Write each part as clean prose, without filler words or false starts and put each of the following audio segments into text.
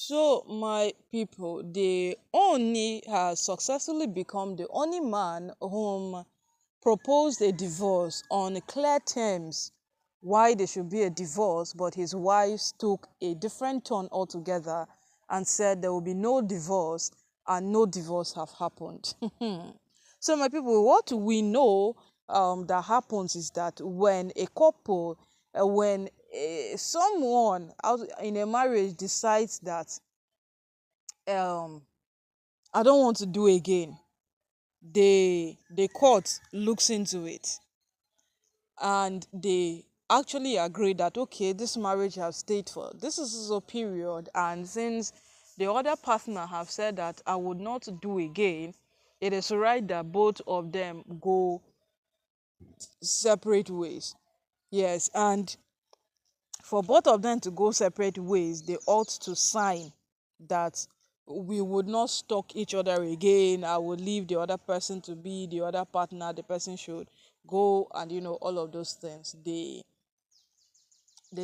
So, my people, the Ooni has successfully become the only man whom proposed a divorce on clear terms why there should be a divorce, but his wives took a different turn altogether and said there will be no divorce, and no divorce have happened. So, my people, what we know that happens is that when a couple, when someone out in a marriage decides that um I don't want to do again, the court looks into it and they actually agree that okay, this marriage has stayed for this is a period, and since the other partner have said that I would not do again, it is right that both of them go separate ways. Yes, and for both of them to go separate ways, they ought to sign that we would not stalk each other again. I would leave the other person to be the other partner. The person should go, and all of those things. They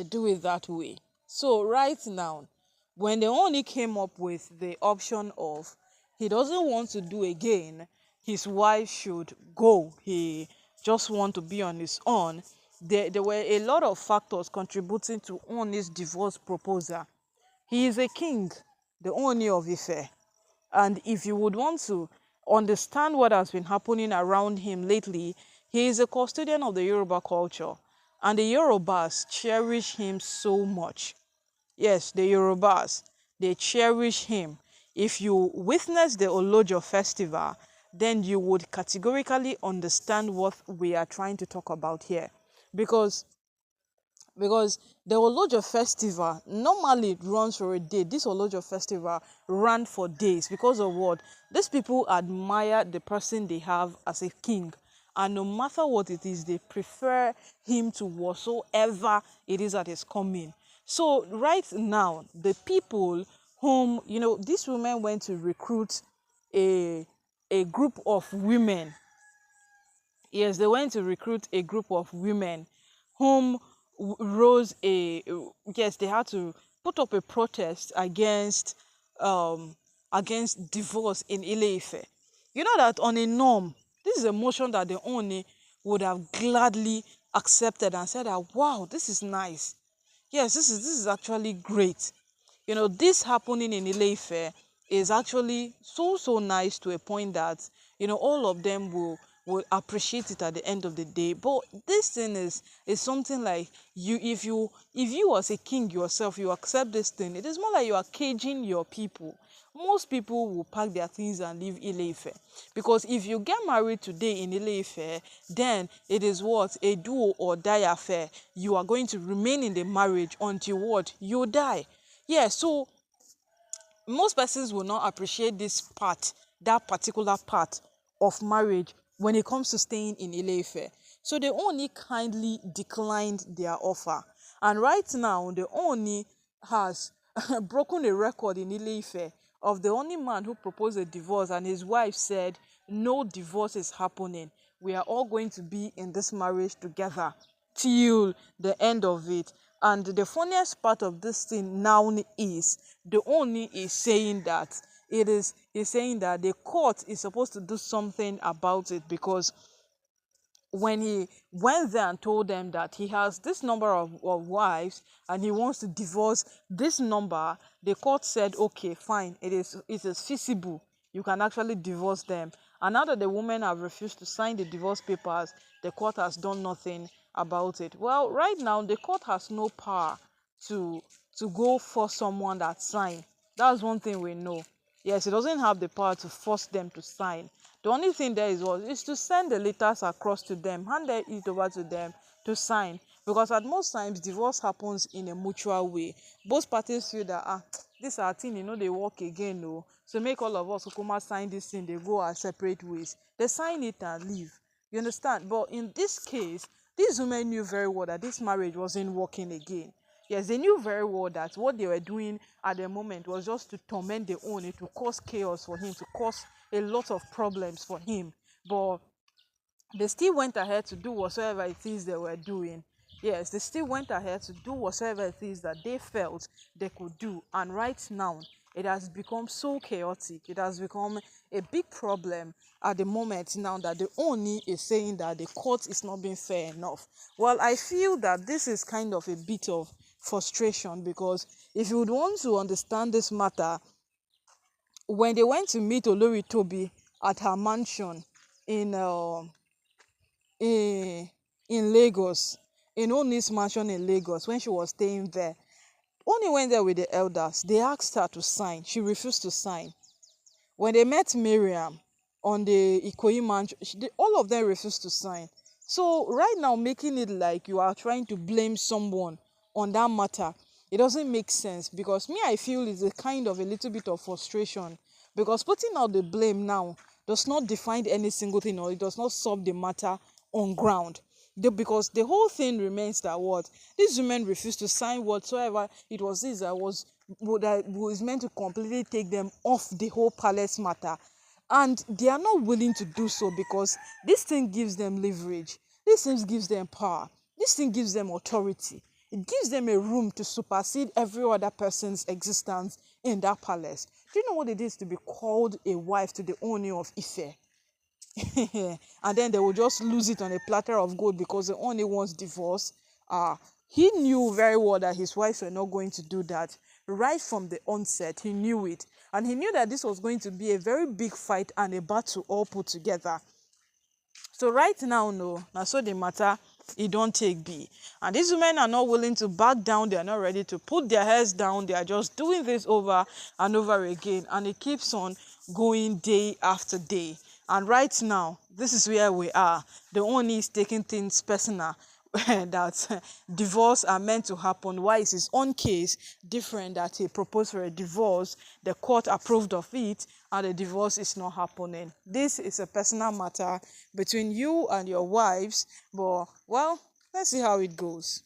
do it that way. So right now, when they only came up with the option of he doesn't want to do again, his wife should go. He just want to be on his own. There were a lot of factors contributing to Ooni's divorce proposal. He is a king, the Ooni of Ife. And if you would want to understand what has been happening around him lately, he is a custodian of the Yoruba culture. And the Yorubas cherish him so much. Yes, the Yorubas, they cherish him. If you witness the Olojo festival, then you would categorically understand what we are trying to talk about here. Because because the Olojo festival normally it runs for a day. This Olojo festival ran for days because of what? These people admire the person they have as a king. And no matter what it is, they prefer him to whatsoever it is that is coming. So right now, the people whom, these women went to recruit a a group of women. Yes, they went to recruit a group of women whom rose a yes, they had to put up a protest um against divorce in Ile-Ife. You know that on a norm, this is a motion that the Oni would have gladly accepted and said that wow, this is nice. Yes, this is actually great. This happening in Ile-Ife is actually so nice to a point that all of them will appreciate it at the end of the day. But this thing is something like if you as a king yourself, you accept this thing, it is more like you are caging your people. Most people will pack their things and leave Ile-Ife, because if you get married today in Ile-Ife, then it is what, a do or die affair. You are going to remain in the marriage until what, you die. Yeah, so most persons will not appreciate this part, that particular part of marriage when it comes to staying in Ile-Ife. So they only kindly declined their offer. And right now, the Oni has broken a record in Ile-Ife of the only man who proposed a divorce, and his wife said, no divorce is happening. We are all going to be in this marriage together till the end of it. And the funniest part of this thing now is the Oni is saying that is saying that the court is supposed to do something about it, because when he went there and told them that he has this number of wives and he wants to divorce this number, the court said okay, fine, it is feasible, you can actually divorce them. And now that the women have refused to sign the divorce papers, the court has done nothing about it. Well, right now the court has no power to go for someone that sign. That's one thing we know. Yes, it doesn't have the power to force them to sign. The only thing there is to send the letters across to them, hand it over to them to sign. Because at most times divorce happens in a mutual way. Both parties feel that this our thing, they work again, no. So make all of us Okuma sign this thing, they go our separate ways. They sign it and leave. You understand? But in this case, these women knew very well that this marriage wasn't working again. Yes, they knew very well that what they were doing at the moment was just to torment the owner, to cause chaos for him, to cause a lot of problems for him. But they still went ahead to do whatsoever it is they were doing. Yes, they still went ahead to do whatever it is that they felt they could do. And right now, it has become so chaotic. It has become a big problem at the moment now that the Oni is saying that the court is not being fair enough. Well, I feel that this is kind of a bit of frustration, because if you would want to understand this matter, when they went to meet Olori Toby at her mansion in in Lagos, in Oni's mansion in Lagos, when she was staying there, Oni went there with the elders. They asked her to sign. She refused to sign. When they met Miriam on the Ikoyi mansion, all of them refused to sign. So right now, making it like you are trying to blame someone on that matter, it doesn't make sense, because me, I feel it's a kind of a little bit of frustration, because putting out the blame now does not define any single thing, or it does not solve the matter on ground. Because the whole thing remains that what these women refused to sign whatsoever it was this that was meant to completely take them off the whole palace matter, and they are not willing to do so, because this thing gives them leverage, this thing gives them power, this thing gives them authority, it gives them a room to supersede every other person's existence in that palace. Do you know what it is to be called a wife to the Ooni of Ife? And then they will just lose it on a platter of gold because the only wants divorce. He knew very well that his wives were not going to do that. Right from the onset, he knew it. And he knew that this was going to be a very big fight and a battle all put together. So right now, no, now so the matter, it don't take be. And these women are not willing to back down. They are not ready to put their heads down. They are just doing this over and over again. And it keeps on going day after day. And right now, this is where we are. The Ooni is taking things personal. That divorce are meant to happen. Why is his own case different, that he proposed for a divorce, the court approved of it, and the divorce is not happening? This is a personal matter between you and your wives, but well, let's see how it goes.